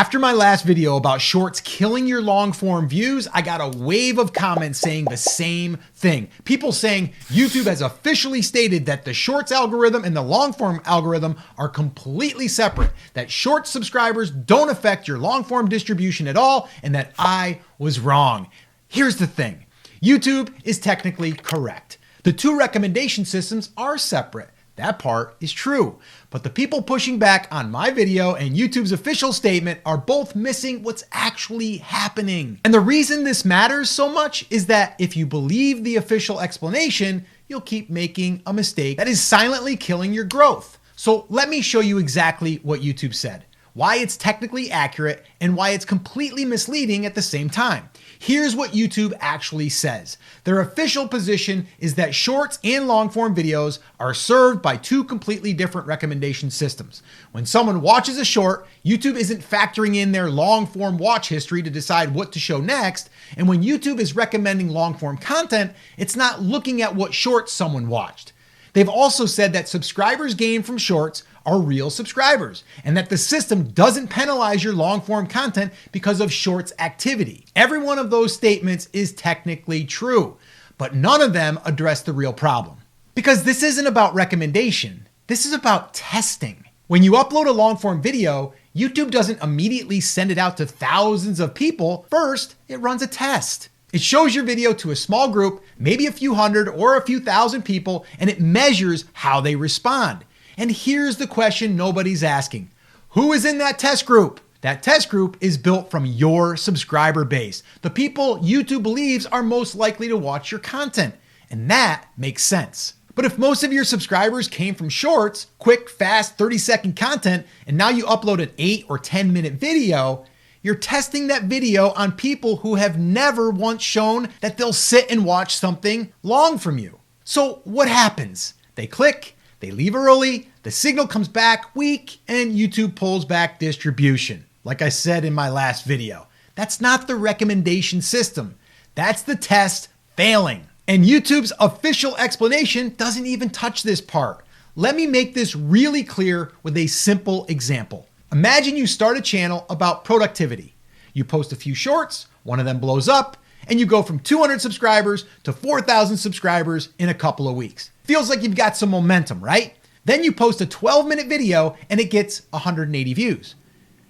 After my last video about shorts killing your long form views, I got a wave of comments saying the same thing. People saying YouTube has officially stated that the shorts algorithm and the long form algorithm are completely separate, that short subscribers don't affect your long form distribution at all, and that I was wrong. Here's the thing. YouTube is technically correct. The two recommendation systems are separate. That part is true. But the people pushing back on my video and YouTube's official statement are both missing what's actually happening. And the reason this matters so much is that if you believe the official explanation, you'll keep making a mistake that is silently killing your growth. So let me show you exactly what YouTube said, why it's technically accurate, and why it's completely misleading at the same time. Here's what YouTube actually says. Their official position is that shorts and long form videos are served by two completely different recommendation systems. When someone watches a short, YouTube isn't factoring in their long form watch history to decide what to show next. And when YouTube is recommending long form content, it's not looking at what shorts someone watched. They've also said that subscribers gained from shorts are real subscribers, and that the system doesn't penalize your long form content because of shorts activity. Every one of those statements is technically true, but none of them address the real problem. Because this isn't about recommendation, this is about testing. When you upload a long form video, YouTube doesn't immediately send it out to thousands of people. First, it runs a test. It shows your video to a small group, maybe a few hundred or a few thousand people, and it measures how they respond. And here's the question nobody's asking. Who is in that test group? That test group is built from your subscriber base, the people YouTube believes are most likely to watch your content. And that makes sense. But if most of your subscribers came from shorts, quick, fast, 30-second content, and now you upload an 8 or 10-minute video, you're testing that video on people who have never once shown that they'll sit and watch something long from you. So what happens? They click, they leave early, the signal comes back weak, and YouTube pulls back distribution. Like I said in my last video, that's not the recommendation system. That's the test failing. And YouTube's official explanation doesn't even touch this part. Let me make this really clear with a simple example. Imagine you start a channel about productivity. You post a few shorts, one of them blows up, and you go from 200 subscribers to 4,000 subscribers in a couple of weeks. Feels like you've got some momentum, right? Then you post a 12-minute video and it gets 180 views.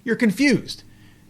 You're confused.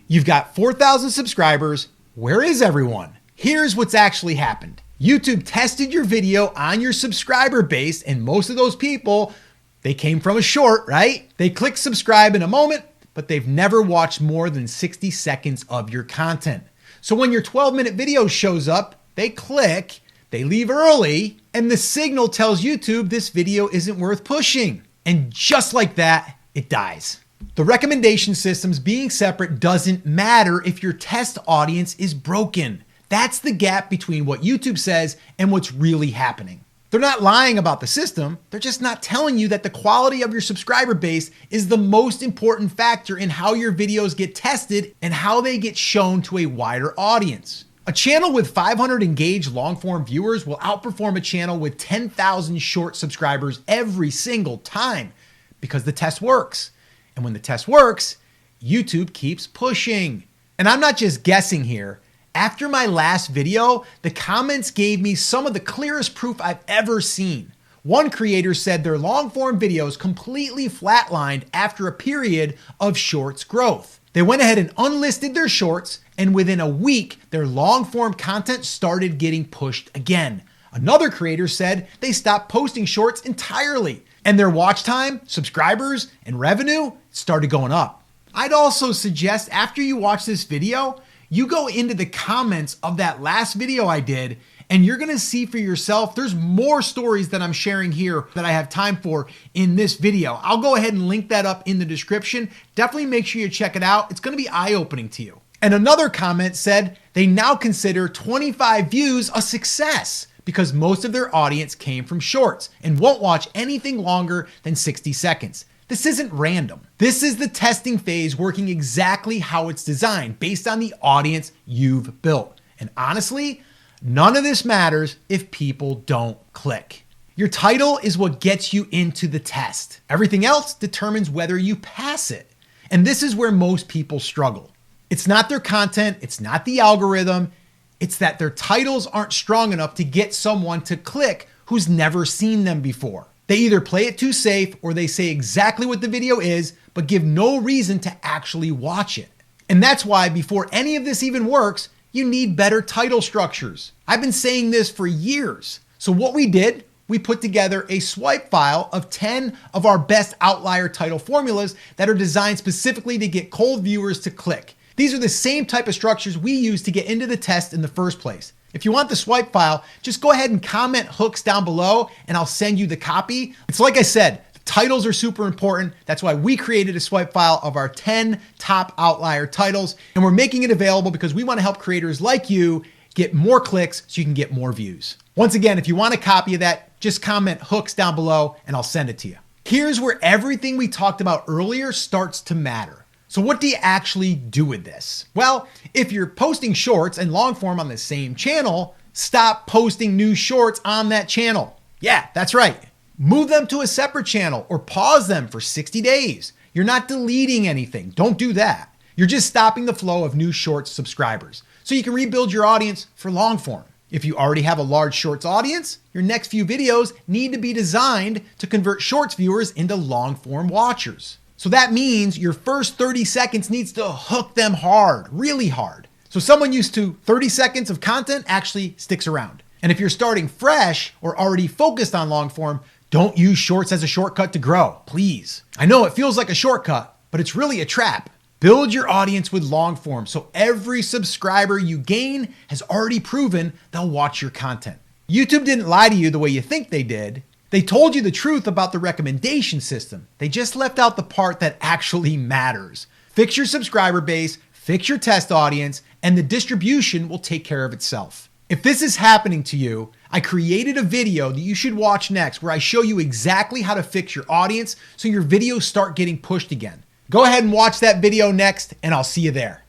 You've got 4,000 subscribers. Where is everyone? Here's what's actually happened. YouTube tested your video on your subscriber base, and most of those people, they came from a short, right? They click subscribe in a moment, but they've never watched more than 60 seconds of your content. So when your 12-minute video shows up, they click, they leave early, and the signal tells YouTube this video isn't worth pushing. And just like that, it dies. The recommendation systems being separate doesn't matter if your test audience is broken. That's the gap between what YouTube says and what's really happening. They're not lying about the system. They're just not telling you that the quality of your subscriber base is the most important factor in how your videos get tested and how they get shown to a wider audience. A channel with 500 engaged long-form viewers will outperform a channel with 10,000 short subscribers every single time because the test works. And when the test works, YouTube keeps pushing. And I'm not just guessing here. After my last video, the comments gave me some of the clearest proof I've ever seen. One creator said their long-form videos completely flatlined after a period of shorts growth. They went ahead and unlisted their shorts, and within a week, their long-form content started getting pushed again. Another creator said they stopped posting shorts entirely, and their watch time, subscribers, and revenue started going up. I'd also suggest after you watch this video, you go into the comments of that last video I did, and you're gonna see for yourself, there's more stories that I'm sharing here that I have time for in this video. I'll go ahead and link that up in the description. Definitely make sure you check it out. It's gonna be eye-opening to you. And another comment said they now consider 25 views a success because most of their audience came from shorts and won't watch anything longer than 60 seconds. This isn't random. This is the testing phase working exactly how it's designed based on the audience you've built. And honestly, none of this matters if people don't click. Your title is what gets you into the test. Everything else determines whether you pass it. And this is where most people struggle. It's not their content, it's not the algorithm, it's that their titles aren't strong enough to get someone to click who's never seen them before. They either play it too safe or they say exactly what the video is, but give no reason to actually watch it. And that's why before any of this even works, you need better title structures. I've been saying this for years. So what we did, we put together a swipe file of 10 of our best outlier title formulas that are designed specifically to get cold viewers to click. These are the same type of structures we use to get into the test in the first place. If you want the swipe file, just go ahead and comment hooks down below and I'll send you the copy. It's like I said, titles are super important. That's why we created a swipe file of our 10 top outlier titles. And we're making it available because we want to help creators like you get more clicks so you can get more views. Once again, if you want a copy of that, just comment hooks down below and I'll send it to you. Here's where everything we talked about earlier starts to matter. So what do you actually do with this? Well, if you're posting shorts and long form on the same channel, stop posting new shorts on that channel. Yeah, that's right. Move them to a separate channel or pause them for 60 days. You're not deleting anything. Don't do that. You're just stopping the flow of new shorts subscribers so you can rebuild your audience for long form. If you already have a large shorts audience, your next few videos need to be designed to convert shorts viewers into long form watchers. So that means your first 30 seconds needs to hook them hard, really hard. So someone used to 30 seconds of content actually sticks around. And if you're starting fresh or already focused on long form, don't use shorts as a shortcut to grow, please. I know it feels like a shortcut, but it's really a trap. Build your audience with long form so every subscriber you gain has already proven they'll watch your content. YouTube didn't lie to you the way you think they did. They told you the truth about the recommendation system. They just left out the part that actually matters. Fix your subscriber base, fix your test audience, and the distribution will take care of itself. If this is happening to you, I created a video that you should watch next where I show you exactly how to fix your audience so your videos start getting pushed again. Go ahead and watch that video next, and I'll see you there.